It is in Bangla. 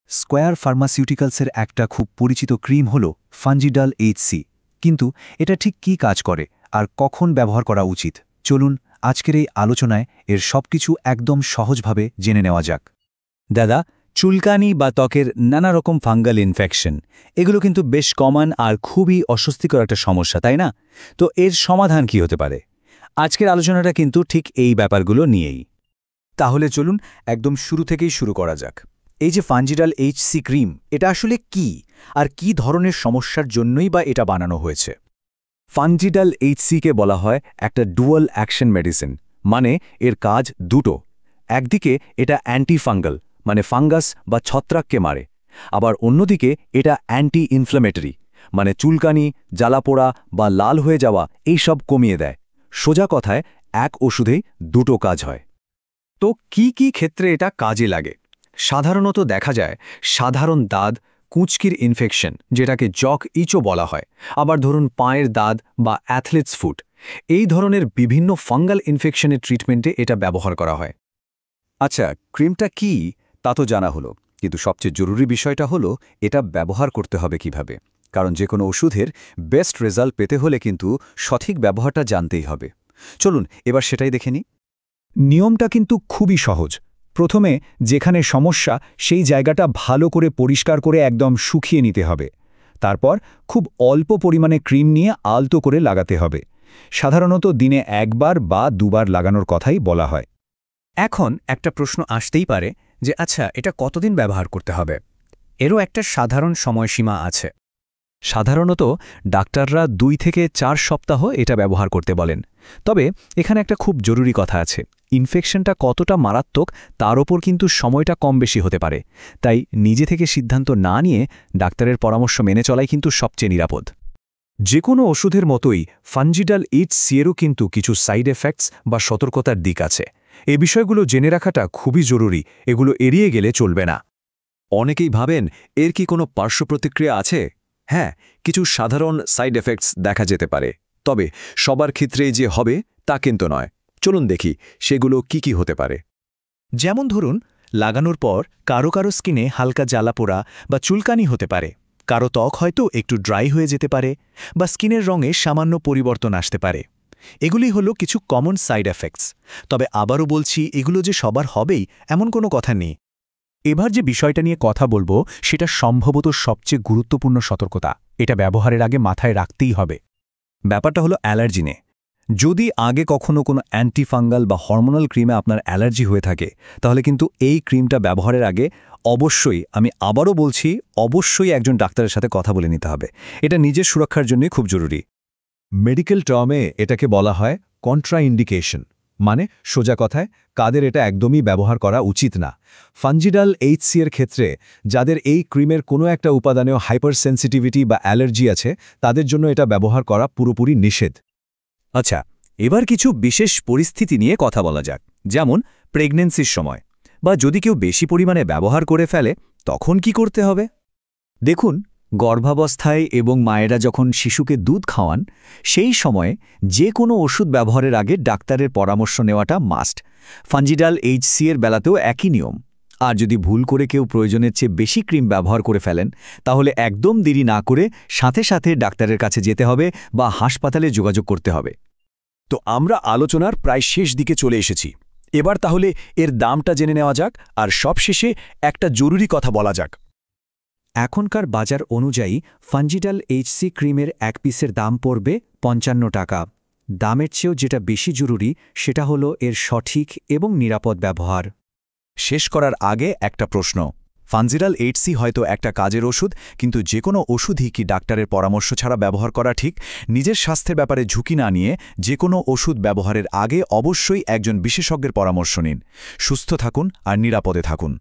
স্কোয়ার ফার্মাসিউটিক্যালসের একটা খুব পরিচিত ক্রিম হল ফাঞ্জিডাল এইচসি, কিন্তু এটা ঠিক কী কাজ করে আর কখন ব্যবহার করা উচিত? চলুন আজকের এই আলোচনায় এর সবকিছু একদম সহজভাবে জেনে নেওয়া যাক। দাদা, চুলকানি বা ত্বকের নানা রকম ফাঙ্গাল ইনফেকশন এগুলো কিন্তু বেশ কমন আর খুবই অস্বস্তিকর একটা সমস্যা, তাই না? তো এর সমাধান কি হতে পারে? আজকের আলোচনাটা কিন্তু ঠিক এই ব্যাপারগুলো নিয়েই। তাহলে চলুন একদম শুরু থেকেই শুরু করা যাক। এই যে ফাঞ্জিডাল এইচসি ক্রিম, এটা আসলে কি আর কি ধরনের সমস্যার জন্যই বা এটা বানানো হয়েছে? ফাঞ্জিডাল এইচসিকে বলা হয় একটা ডুয়াল অ্যাকশন মেডিসিন, মানে এর কাজ দুটো। একদিকে এটা অ্যান্টিফাঙ্গাল, মানে ফাঙ্গাস বা ছত্রাককে মারে, আবার অন্যদিকে এটা অ্যান্টি ইনফ্ল্যামেটরি, মানে চুলকানি, জ্বালাপোড়া বা লাল হয়ে যাওয়া এইসব কমিয়ে দেয়। সোজা কথায় এক ওষুধেই দুটো কাজ হয়। তো কি কি ক্ষেত্রে এটা কাজে লাগে? সাধারণত দেখা যায় সাধারণ দাঁত, কুঁচকির ইনফেকশন, যেটাকে জক ইচও বলা হয়, আবার ধরুন পায়ের দাঁত বা অ্যাথলেটস ফুট, এই ধরনের বিভিন্ন ফাঙ্গাল ইনফেকশনের ট্রিটমেন্টে এটা ব্যবহার করা হয়। আচ্ছা, ক্রিমটা কি তা তো জানা হলো, কিন্তু সবচেয়ে জরুরি বিষয়টা হলো এটা ব্যবহার করতে হবে কিভাবে। কারণ যে কোনো ওষুধের বেস্ট রেজাল্ট পেতে হলে কিন্তু সঠিক ব্যবহারটা জানতেই হবে। চলুন এবার সেটাই দেখে নিই। নিয়মটা কিন্তু খুবই সহজ। প্রথমে যেখানে সমস্যা সেই জায়গাটা ভালো করে পরিষ্কার করে একদম শুকিয়ে নিতে হবে। তারপর খুব অল্প পরিমাণে ক্রিম নিয়ে আলতো করে লাগাতে হবে। সাধারণত দিনে একবার বা দুবার লাগানোর কথাই বলা হয়। এখন একটা প্রশ্ন আসতেই পারে যে আচ্ছা, এটা কতদিন ব্যবহার করতে হবে? এরও একটা সাধারণ সময়সীমা আছে। সাধারণত ডাক্তাররা 2 থেকে 4 সপ্তাহ এটা ব্যবহার করতে বলেন। তবে এখানে একটা খুব জরুরি কথা আছে, ইনফেকশনটা কতটা মারাত্মক তার ওপর কিন্তু সময়টা কম বেশি হতে পারে। তাই নিজে থেকে সিদ্ধান্ত না নিয়ে ডাক্তারের পরামর্শ মেনে চলাই কিন্তু সবচেয়ে নিরাপদ। যে কোনো ওষুধের মতোই ফাঞ্জিডাল এইচসিয়েরও কিন্তু কিছু সাইড এফেক্টস বা সতর্কতার দিক আছে। এই বিষয়গুলো জেনে রাখাটা খুবই জরুরি, এগুলো এড়িয়ে গেলে চলবে না। অনেকেই ভাবেন এর কি কোনো পার্শ্ব প্রতিক্রিয়া আছে? হ্যাঁ, কিছু সাধারণ সাইড এফেক্টস দেখা যেতে পারে, তবে সবার ক্ষেত্রেই যে হবে তা কিন্তু নয়। চলুন দেখি সেগুলো কি হতে পারে। যেমন ধরুন, লাগানোর পর কারো কারো স্কিনে হালকা জ্বালাপোড়া বা চুলকানি হতে পারে, কারো ত্বক হয়তো একটু ড্রাই হয়ে যেতে পারে, বা স্কিনের রঙে সামান্য পরিবর্তন আসতে পারে। এগুলি হলো কিছু কমন সাইড এফেক্টস। তবে আবারও বলছি, এগুলো যে সবার হবেই এমন কোনো কথা নেই। এবার যে বিষয়টা নিয়ে কথা বলবো সেটা সম্ভবত সবচেয়ে গুরুত্বপূর্ণ সতর্কতা, এটা ব্যবহারের আগে মাথায় রাখতেই হবে। ব্যাপারটা হলো অ্যালার্জি নিয়ে। যদি আগে কখনো কোনো অ্যান্টিফাঙ্গাল বা হরমোনাল ক্রিমে আপনার অ্যালার্জি হয়ে থাকে, তাহলে কিন্তু এই ক্রিমটা ব্যবহারের আগে অবশ্যই, আমি আবারও বলছি, অবশ্যই একজন ডাক্তারের সাথে কথা বলে নিতে হবে। এটা নিজের সুরক্ষার জন্যই খুব জরুরি। মেডিকেল টার্মে এটাকে বলা হয় কন্ট্রাইন্ডিকেশন, মানে সোজা কথায় কাদের এটা একদমই ব্যবহার করা উচিত না। ফাঞ্জিডাল এইচসি এর ক্ষেত্রে যাদের এই ক্রিমের কোনো একটা উপাদানেও হাইপার সেন্সিটিভিটি বা অ্যালার্জি আছে, তাদের জন্য এটা ব্যবহার করা পুরোপুরি নিষেধ। আচ্ছা, এবার কিছু বিশেষ পরিস্থিতি নিয়ে কথা বলা যাক, যেমন প্রেগন্যান্সির সময় বা যদি কেউ বেশি পরিমাণে ব্যবহার করে ফেলে, তখন কি করতে হবে? দেখুন, গর্ভাবস্থায় এবং মায়েরা যখন শিশুকে দুধ খাওয়ান, সেই সময়ে যে কোনো ওষুধ ব্যবহারের আগে ডাক্তারের পরামর্শ নেওয়াটা মাস্ট। ফাঞ্জিডাল এইচসি এর বেলাতেও একই নিয়ম। আর যদি ভুল করে কেউ প্রয়োজনের চেয়ে বেশি ক্রিম ব্যবহার করে ফেলেন, তাহলে একদম দেরি না করে সাথে সাথে ডাক্তারের কাছে যেতে হবে বা হাসপাতালে যোগাযোগ করতে হবে। তো আমরা আলোচনার প্রায় শেষ দিকে চলে এসেছি। এবার তাহলে এর দামটা জেনে নেওয়া যাক, আর সবশেষে একটা জরুরি কথা বলা যাক। এখনকার বাজার অনুযায়ী ফাঞ্জিডাল এইচসি ক্রিমের এক পিসের দাম পড়বে 55 টাকা। দামের চেয়েও যেটা বেশি জরুরি সেটা হলো এর সঠিক এবং নিরাপদ ব্যবহার। শেষ করার আগে একটা প্রশ্ন, ফাঞ্জিডাল এইচসি হয়তো একটা কাজের ওষুধ, কিন্তু যে কোনো ওষুধই কি ডাক্তারের পরামর্শ ছাড়া ব্যবহার করা ঠিক? নিজের স্বাস্থ্যের ব্যাপারে ঝুঁকি না নিয়ে যে কোনো ওষুধ ব্যবহারের আগে অবশ্যই একজন বিশেষজ্ঞের পরামর্শ নিন। সুস্থ থাকুন আর নিরাপদে থাকুন।